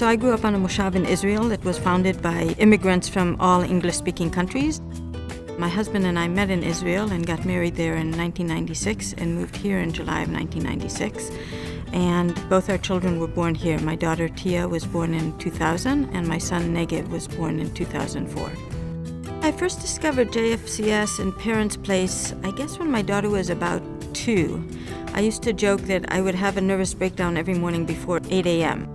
So I grew up on a moshav in Israel that was founded by immigrants from all English-speaking countries. My husband and I met in Israel and got married there in 1996 and moved here in July of 1996. And both our children were born here. My daughter Tia was born in 2000 and my son Negev was born in 2004. I first discovered JFCS and Parents Place, I guess when my daughter was about 2. I used to joke that I would have a nervous breakdown every morning before 8 a.m.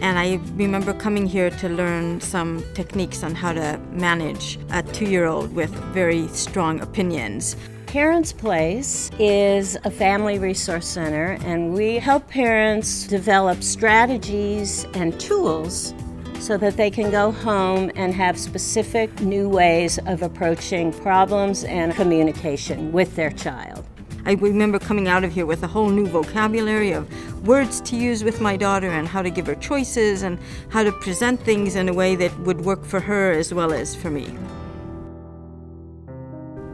And I remember coming here to learn some techniques on how to manage a 2-year-old with very strong opinions. Parents Place is a family resource center, and we help parents develop strategies and tools so that they can go home and have specific new ways of approaching problems and communication with their child. I remember coming out of here with a whole new vocabulary of words to use with my daughter and how to give her choices and how to present things in a way that would work for her as well as for me.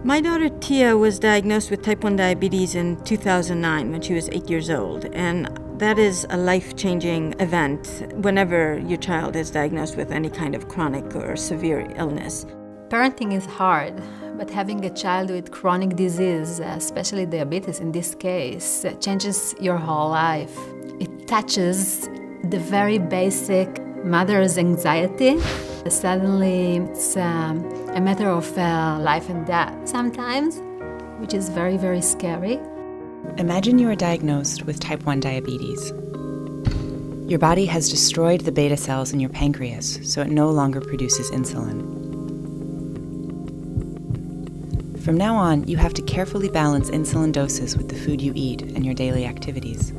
My daughter Tia was diagnosed with type 1 diabetes in 2009 when she was 8 years old, and that is a life-changing event whenever your child is diagnosed with any kind of chronic or severe illness. Parenting is hard, but having a child with chronic disease, especially diabetes in this case, changes your whole life. It touches the very basic mother's anxiety. Suddenly it's a matter of life and death sometimes, which is very, very scary. Imagine you are diagnosed with type 1 diabetes. Your body has destroyed the beta cells in your pancreas, so it no longer produces insulin. From now on, you have to carefully balance insulin doses with the food you eat and your daily activities.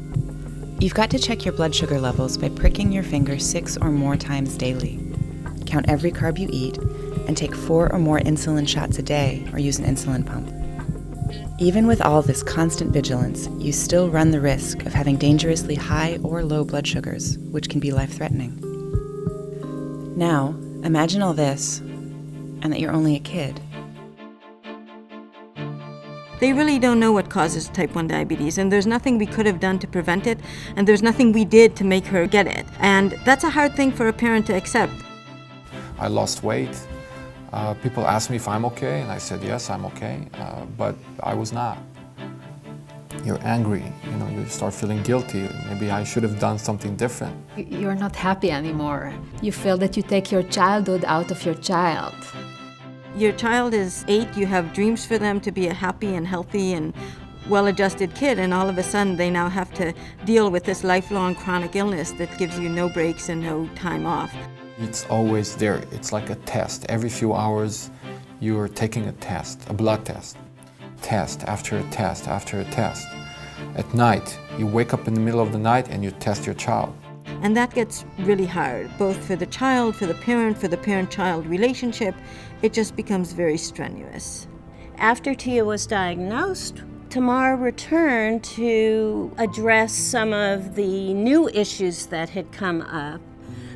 You've got to check your blood sugar levels by pricking your finger 6 or more times daily. Count every carb you eat and take 4 or more insulin shots a day or use an insulin pump. Even with all this constant vigilance, you still run the risk of having dangerously high or low blood sugars, which can be life-threatening. Now, imagine all this and that you're only a kid. They really don't know what causes type 1 diabetes, and there's nothing we could have done to prevent it, and there's nothing we did to make her get it. And that's a hard thing for a parent to accept. I lost weight. People asked me if I'm okay, and I said, yes, I'm okay, but I was not. You're angry, you start feeling guilty. Maybe I should have done something different. You're not happy anymore. You feel that you take your childhood out of your child. Your child is 8, you have dreams for them to be a happy and healthy and well-adjusted kid, and all of a sudden they now have to deal with this lifelong chronic illness that gives you no breaks and no time off. It's always there. It's like a test. Every few hours you are taking a test, a blood test. Test after a test after a test. At night, you wake up in the middle of the night and you test your child. And that gets really hard, both for the child, for the parent-child relationship. It just becomes very strenuous. After Tia was diagnosed, Tamar returned to address some of the new issues that had come up,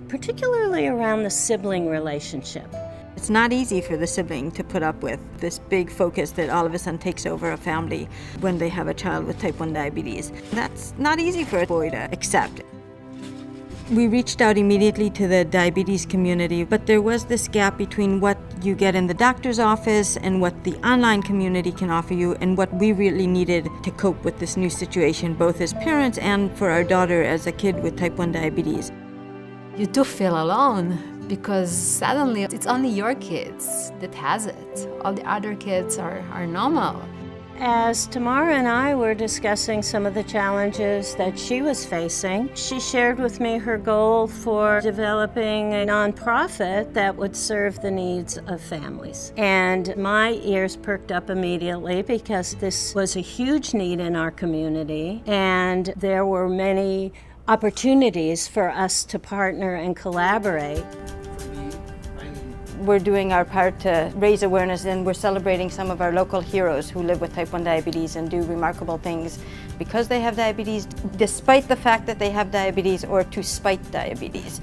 particularly around the sibling relationship. It's not easy for the sibling to put up with this big focus that all of a sudden takes over a family when they have a child with type 1 diabetes. That's not easy for a boy to accept. We reached out immediately to the diabetes community, but there was this gap between what you get in the doctor's office and what the online community can offer you and what we really needed to cope with this new situation, both as parents and for our daughter as a kid with type 1 diabetes. You do feel alone because suddenly it's only your kids that has it. All the other kids are normal. As Tamar and I were discussing some of the challenges that she was facing, she shared with me her goal for developing a nonprofit that would serve the needs of families. And my ears perked up immediately because this was a huge need in our community, and there were many opportunities for us to partner and collaborate. We're doing our part to raise awareness, and we're celebrating some of our local heroes who live with type 1 diabetes and do remarkable things because they have diabetes, despite the fact that they have diabetes or to spite diabetes.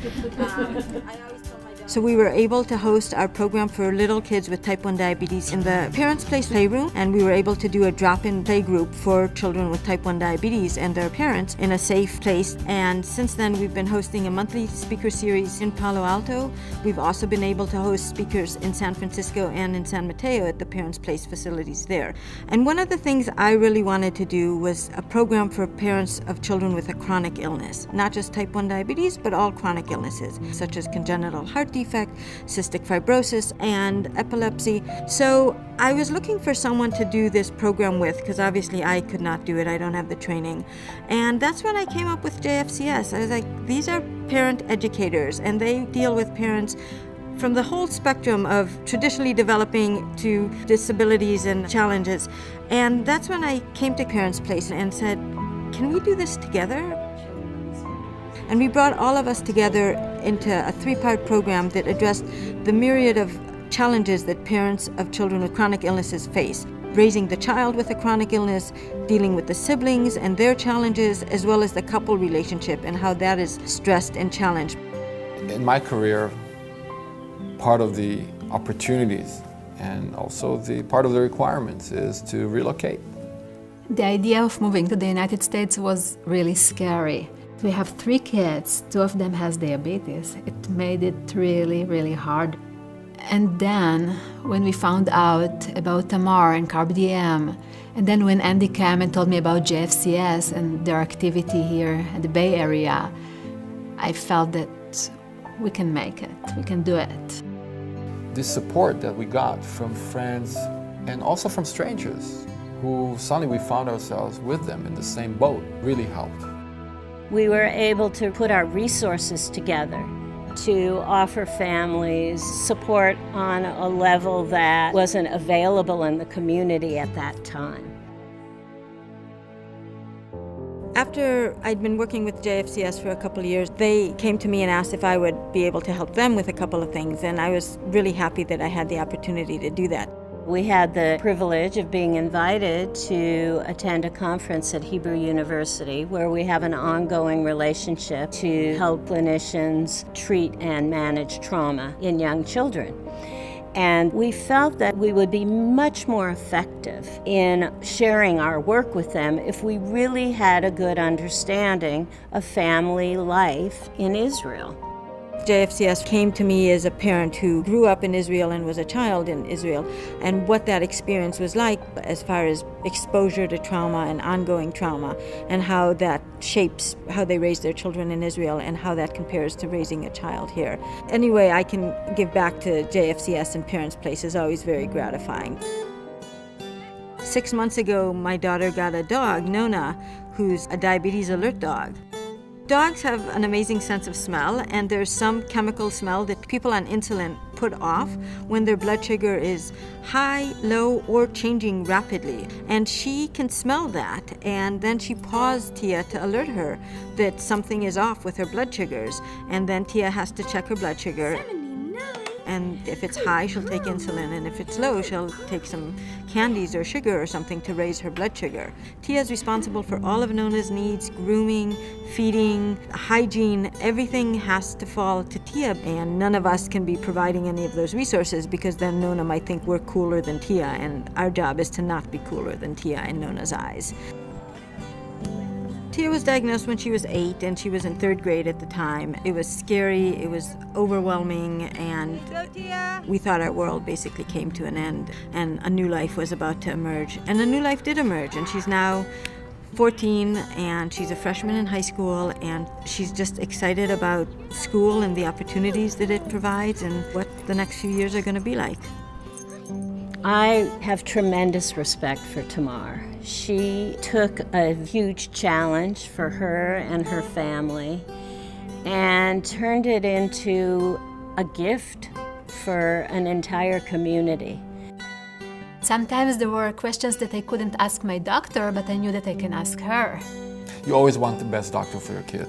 So we were able to host our program for little kids with type 1 diabetes in the Parents Place Playroom, and we were able to do a drop-in play group for children with type 1 diabetes and their parents in a safe place. And since then, we've been hosting a monthly speaker series in Palo Alto. We've also been able to host speakers in San Francisco and in San Mateo at the Parents Place facilities there. And one of the things I really wanted to do was a program for parents of children with a chronic illness, not just type 1 diabetes, but all chronic illnesses, such as congenital heart defect, cystic fibrosis, and epilepsy. So I was looking for someone to do this program with, because obviously I could not do it, I don't have the training. And that's when I came up with JFCS. I was like, these are parent educators, and they deal with parents from the whole spectrum of traditionally developing to disabilities and challenges. And that's when I came to Parents Place and said, can we do this together? And we brought all of us together into a 3-part program that addressed the myriad of challenges that parents of children with chronic illnesses face. Raising the child with a chronic illness, dealing with the siblings and their challenges, as well as the couple relationship and how that is stressed and challenged. In my career, part of the opportunities and also the part of the requirements is to relocate. The idea of moving to the United States was really scary. We have 3 kids, 2 of them has diabetes. It made it really, really hard. And then when we found out about Tamar and CarbDM, and then when Andy came and told me about JFCS and their activity here in the Bay Area, I felt that we can make it, we can do it. The support that we got from friends and also from strangers who suddenly we found ourselves with them in the same boat really helped. We were able to put our resources together to offer families support on a level that wasn't available in the community at that time. After I'd been working with JFCS for a couple of years, they came to me and asked if I would be able to help them with a couple of things, and I was really happy that I had the opportunity to do that. We had the privilege of being invited to attend a conference at Hebrew University where we have an ongoing relationship to help clinicians treat and manage trauma in young children. And we felt that we would be much more effective in sharing our work with them if we really had a good understanding of family life in Israel. JFCS came to me as a parent who grew up in Israel and was a child in Israel, and what that experience was like as far as exposure to trauma and ongoing trauma, and how that shapes how they raise their children in Israel and how that compares to raising a child here. Any way I can give back to JFCS and Parents Place is always very gratifying. 6 months ago, my daughter got a dog, Nona, who's a diabetes alert dog. Dogs have an amazing sense of smell, and there's some chemical smell that people on insulin put off when their blood sugar is high, low, or changing rapidly. And she can smell that, and then she paws Tia to alert her that something is off with her blood sugars. And then Tia has to check her blood sugar. And if it's high, she'll take insulin, and if it's low, she'll take some candies or sugar or something to raise her blood sugar. Tia is responsible for all of Nona's needs: grooming, feeding, hygiene. Everything has to fall to Tia, and none of us can be providing any of those resources because then Nona might think we're cooler than Tia, and our job is to not be cooler than Tia in Nona's eyes. Tia was diagnosed when she was 8, and she was in 3rd grade at the time. It was scary, it was overwhelming, and we thought our world basically came to an end, and a new life was about to emerge. And a new life did emerge, and she's now 14, and she's a freshman in high school, and she's just excited about school and the opportunities that it provides and what the next few years are going to be like. I have tremendous respect for Tamar. She took a huge challenge for her and her family and turned it into a gift for an entire community. Sometimes there were questions that I couldn't ask my doctor, but I knew that I can ask her. You always want the best doctor for your kid,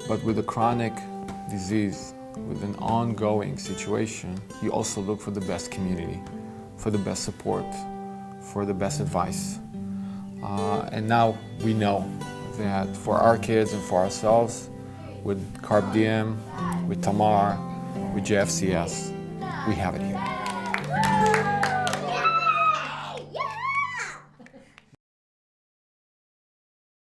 but with a chronic disease, with an ongoing situation, you also look for the best community, for the best support, for the best advice. And now we know that for our kids and for ourselves, with CarbDM, with Tamar, with JFCS, we have it here.